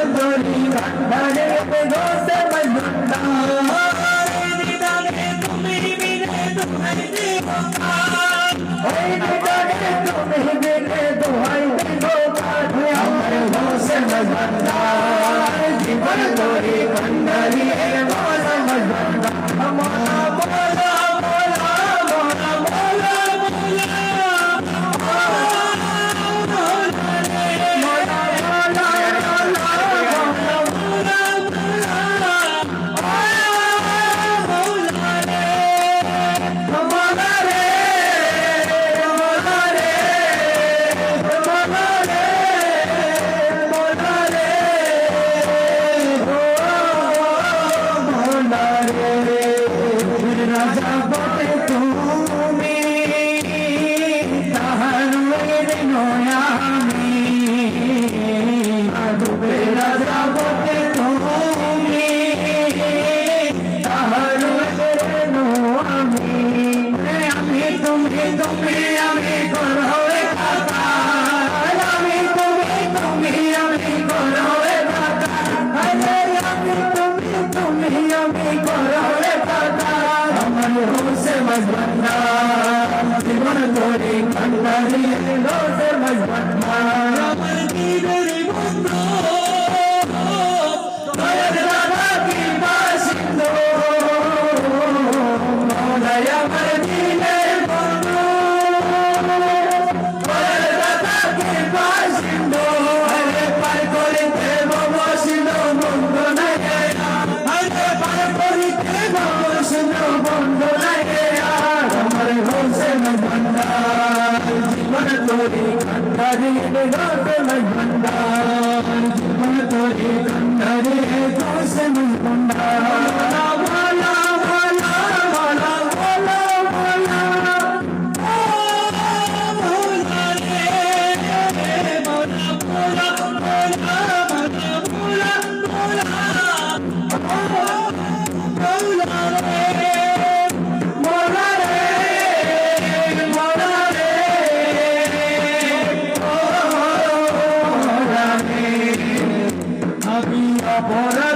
तोरी खंडरे दोस्त मजबूता दीदारे तुम्हें मिले तुम्हें देखा दीदारे तुम्हें मिले तुम्हें देखा हमारे होश मजबूता जीवन तोरी खंडरे दोस्त मजबूता हमारा बोला बोला बोला बोला জীবন তোরে খন্ডারি দোষে মজবুতা আমার দিনের বন্ধু দয়ার দাদা কি বাসিন্দো মৌলাই আমার দিনের বন্ধু দয়ার দাদা কি বাসিন্দো আরে পার করিতে বসিনো বন্ধু নাই আরে পার করিতে বসিনো বন্ধু নাই জীবন তোরে খন্ডরে দোষে মজবুতা জীবন তোরে খন্ডরে দোষে মজবুতা बोला बोला बोला बोला बोला बोला रे बोला बोला बोला बोला बोला रे Bora